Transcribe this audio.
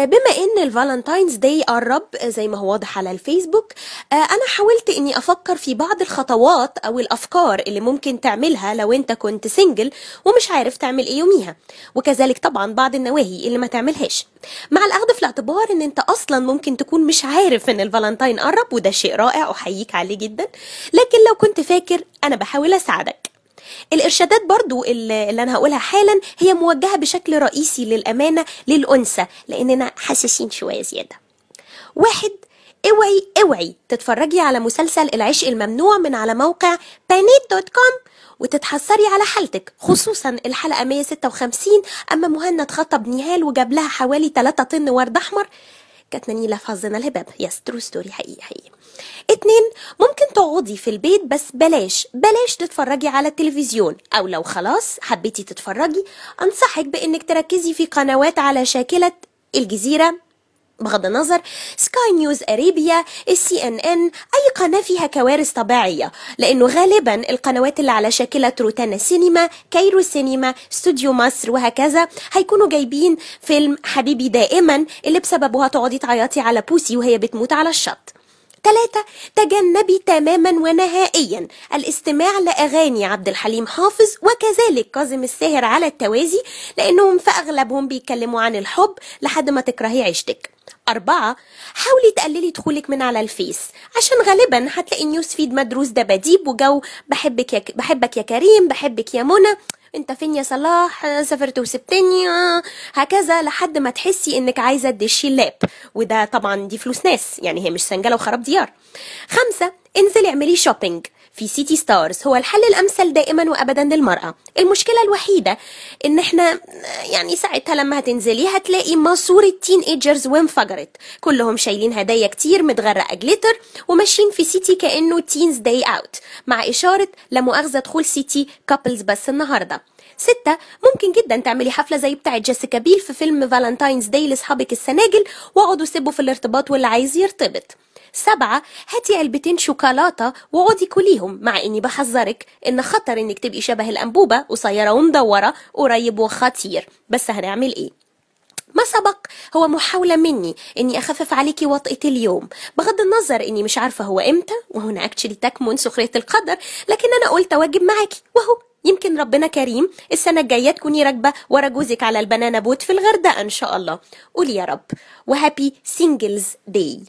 بما ان الفالنتاينز داي قرب زي ما هو واضح على الفيسبوك، انا حاولت اني افكر في بعض الخطوات او الافكار اللي ممكن تعملها لو انت كنت سنجل ومش عارف تعمل ايه يوميها، وكذلك طبعا بعض النواهي اللي ما تعملهاش، مع الاخذ في الاعتبار ان انت اصلا ممكن تكون مش عارف ان الفالنتاين قرب، وده شيء رائع احييك عليه جدا. لكن لو كنت فاكر انا بحاول اساعدك. الإرشادات برضو اللي أنا هقولها حالا هي موجهة بشكل رئيسي للأمانة للأنثى، لأننا حساسين شوية زيادة. واحد، اوعي تتفرجي على مسلسل العشق الممنوع من على موقع بانيت.com وتتحسري على حالتك، خصوصا الحلقة 156 أما مهند خطب نهال وجاب لها حوالي 3 طن ورد أحمر. كانت نيلة في حظنا الهباب. يس، ترو ستوري، حقيقي. 2، ممكن تقعدي في البيت بس بلاش تتفرجي على التلفزيون، او لو خلاص حبيتي تتفرجي انصحك بانك تركزي في قنوات على شاكلة الجزيرة، بغض النظر سكاي نيوز اريبيا، CNN، اي قناة فيها كوارث طبيعية، لانه غالبا القنوات اللي على شاكلة روتانا سينما، كايرو سينما، استوديو مصر وهكذا هيكونوا جايبين فيلم حبيبي دائما اللي بسببه هتقعدي تعيطي على بوسي وهي بتموت على الشط. 3، تجنبي تماما ونهائيا الاستماع لأغاني عبد الحليم حافظ وكذلك كاظم الساهر على التوازي، لأنهم في أغلبهم بيتكلموا عن الحب لحد ما تكرهي عيشتك. 4، حاولي تقللي دخولك من على الفيس، عشان غالبا هتلاقي نيوز فيد مدروس دباديب وجو بحبك يا كريم، بحبك يا منى، انت فين يا صلاح، سافرت وسبتني، هكذا لحد ما تحسي انك عايزه تدشي اللاب، وده طبعا دي فلوس ناس، يعني هي مش سنجله وخراب ديار. 5، انزلي اعملي شوبينج في سيتي ستارز، هو الحل الامثل دائما وابدا للمراه. المشكله الوحيده ان احنا يعني ساعتها لما هتنزلي هتلاقي ماسوره تين ايجرز وانفجرت، كلهم شايلين هدايا كتير متغرقه جليتر وماشيين في سيتي كانه تينز داي اوت، مع اشاره لا مؤاخذه دخول سيتي كابلز بس النهارده. 6، ممكن جدا تعملي حفله زي بتاعه جيسيكا بيل في فيلم فالنتاينز داي لاصحابك السناجل، واقعدوا سيبوا في الارتباط واللي عايز يرتبط. 7، هاتي علبتين شوكولاتة وقعدي كليهم، مع اني بحذرك ان خطر انك تبقي شبه الانبوبة قصيرة ومدورة قريب وخطير، بس هنعمل ايه؟ ما سبق هو محاولة مني اني اخفف عليكي وطئة اليوم، بغض النظر اني مش عارفة هو امتى، وهنا اكشلي تكمن سخرية القدر، لكن انا قلت اواجب معاكي، وهو يمكن ربنا كريم السنة الجاية تكوني راكبة ورا جوزك على البنانا بوت في الغردقة ان شاء الله. قولي يا رب، وهابي سينجلز داي.